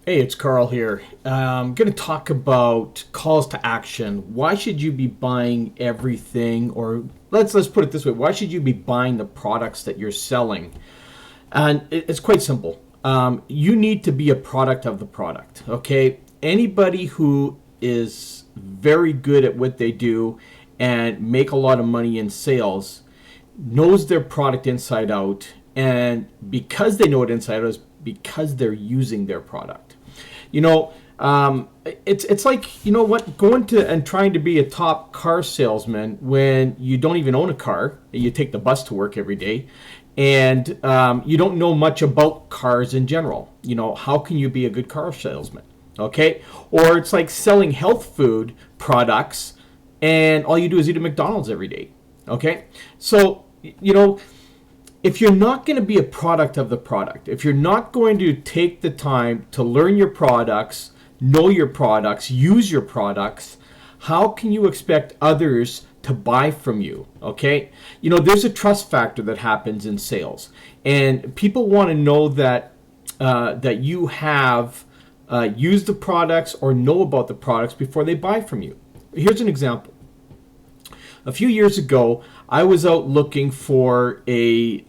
Hey, it's Carl here. I'm going to talk about calls to action. Why should you be buying everything, or let's put it this way: why should you be buying the products that you're selling? And it's quite simple. You need to be a product of the product. Okay, anybody who is very good at what they do and make a lot of money in sales knows their product inside out, and because they know it inside out is because they're using their product. You know, it's like, you know what, going to and trying to be a top car salesman when you don't even own a car. You take the bus to work every day, and you don't know much about cars in general. You know, how can you be a good car salesman? Okay, or it's like selling health food products, and all you do is eat at McDonald's every day. Okay, so you know, if you're not going to be a product of the product, if you're not going to take the time to learn your products, know your products, use your products, how can you expect others to buy from you? Okay? You know, there's a trust factor that happens in sales, and people want to know that that you have used the products or know about the products before they buy from you. Here's an example. A few years ago, I was out looking for a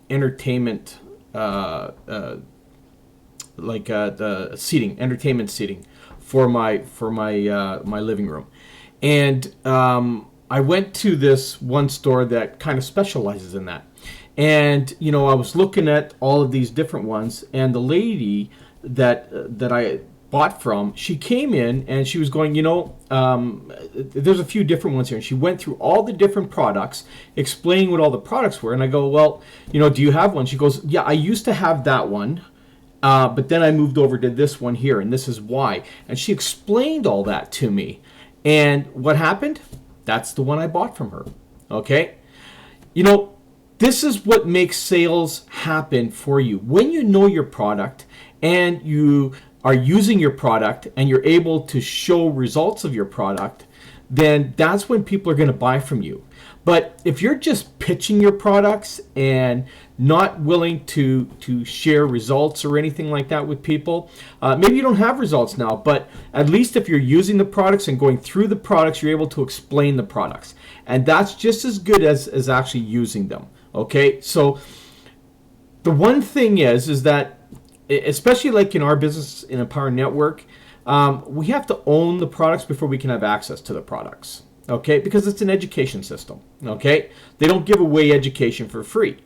entertainment, the seating, entertainment seating for my living room, and I went to this one store that kind of specializes in that, and you know, I was looking at all of these different ones, and the lady that I bought from, she came in and she was going, you know, there's a few different ones here. And she went through all the different products, explaining what all the products were. And I go, well, you know, do you have one? She goes, yeah, I used to have that one, but then I moved over to this one here, and this is why. And she explained all that to me. And what happened? That's the one I bought from her. Okay? You know, this is what makes sales happen for you. When you know your product and you are using your product and you're able to show results of your product, then that's when people are going to buy from you. But if you're just pitching your products and not willing to share results or anything like that with people, maybe you don't have results now, but at least if you're using the products and going through the products, you're able to explain the products. And that's just as good as actually using them. Okay, so the one thing is that, especially like in our business in Empower Network, we have to own the products before we can have access to the products. Okay, because it's an education system. Okay, they don't give away education for free.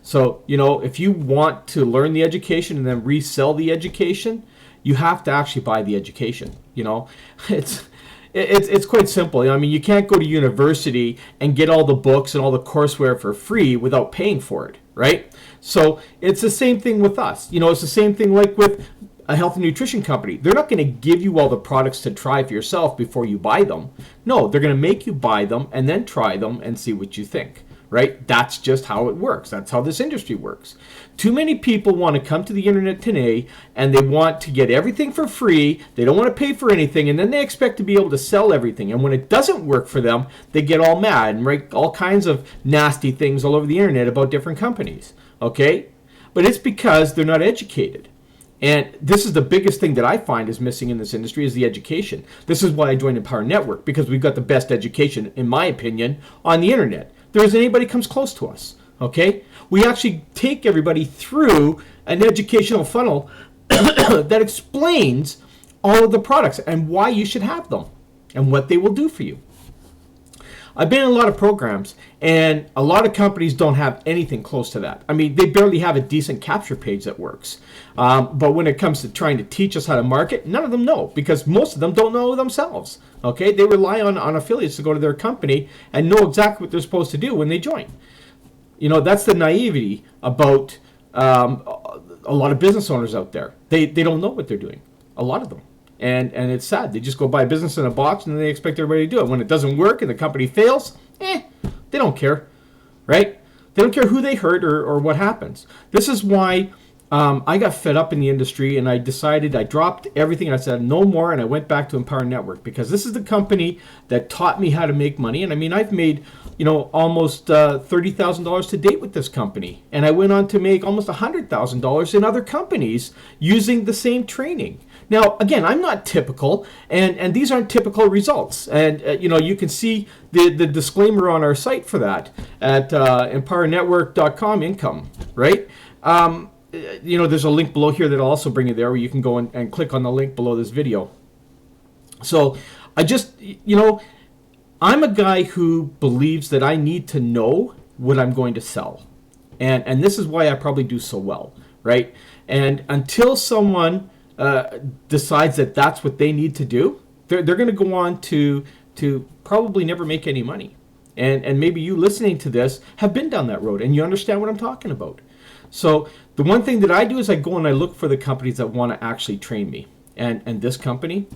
So you know, if you want to learn the education and then resell the education, you have to actually buy the education. You know, it's quite simple. I mean, you can't go to university and get all the books and all the courseware for free without paying for it, right? So it's the same thing with us. You know, it's the same thing like with a health and nutrition company. They're not going to give you all the products to try for yourself before you buy them. No, they're going to make you buy them and then try them and see what you think, right? That's just how it works. That's how this industry works. Too many people want to come to the internet today and they want to get everything for free. They don't want to pay for anything, and then they expect to be able to sell everything. And when it doesn't work for them, they get all mad and write all kinds of nasty things all over the internet about different companies. Okay? But it's because they're not educated. And this is the biggest thing that I find is missing in this industry is the education. This is why I joined Empower Network, because we've got the best education, in my opinion, on the internet. There isn't anybody comes close to us. Okay? We actually take everybody through an educational funnel that explains all of the products and why you should have them and what they will do for you. I've been in a lot of programs, and a lot of companies don't have anything close to that. I mean, they barely have a decent capture page that works. But when it comes to trying to teach us how to market, none of them know, because most of them don't know themselves. Okay, they rely on affiliates to go to their company and know exactly what they're supposed to do when they join. You know, that's the naivety about a lot of business owners out there. They don't know what they're doing, a lot of them. And it's sad. They just go buy business in a box and they expect everybody to do it. When it doesn't work and the company fails, they don't care, right? They don't care who they hurt or what happens. This is why I got fed up in the industry, and I decided, I dropped everything, and I said no more, and I went back to Empower Network, because this is the company that taught me how to make money. And I mean, I've made, almost $30,000 to date with this company, and I went on to make almost $100,000 in other companies using the same training. Now, again, I'm not typical, and these aren't typical results. And, you can see the disclaimer on our site for that at empowernetwork.com income, right? There's a link below here that'll also bring you there, where you can go and click on the link below this video. So I just, I'm a guy who believes that I need to know what I'm going to sell. And this is why I probably do so well, right? And until someone decides that that's what they need to do, they're going to go on to probably never make any money. And maybe you listening to this have been down that road, and you understand what I'm talking about. So the one thing that I do is I go and I look for the companies that want to actually train me. And this company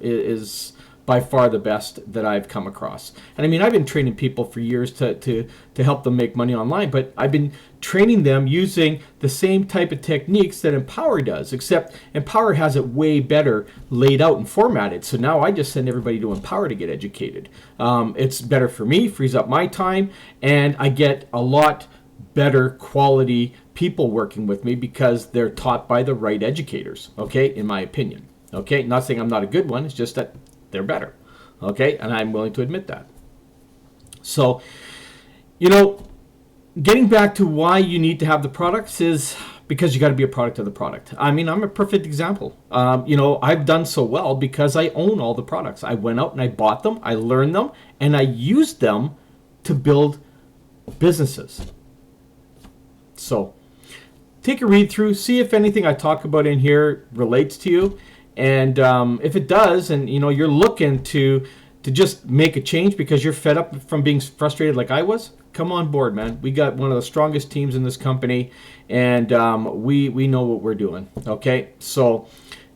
is by far the best that I've come across. And I mean, I've been training people for years to help them make money online, but I've been training them using the same type of techniques that Empower does, except Empower has it way better laid out and formatted. So now I just send everybody to Empower to get educated. It's better for me, frees up my time, and I get a lot better quality people working with me because they're taught by the right educators, okay, in my opinion. Okay, not saying I'm not a good one, it's just that they're better, okay, and I'm willing to admit that. So, getting back to why you need to have the products is because you got to be a product of the product. I mean, I'm a perfect example. I've done so well because I own all the products. I went out and I bought them, I learned them, and I used them to build businesses. So take a read through, see if anything I talk about in here relates to you. And if it does, and you're looking to just make a change because you're fed up from being frustrated like I was, come on board, man. We got one of the strongest teams in this company, and we know what we're doing. Okay, so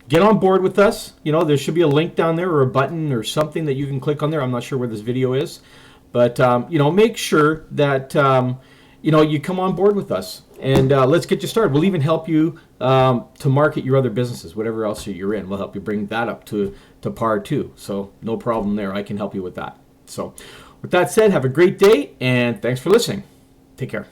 get on board with us. There should be a link down there or a button or something that you can click on there. I'm not sure where this video is, but make sure that you come on board with us, and let's get you started. We'll even help you to market your other businesses, whatever else you're in. We'll help you bring that up to par too. So no problem there. I can help you with that. So with that said, have a great day, and thanks for listening. Take care.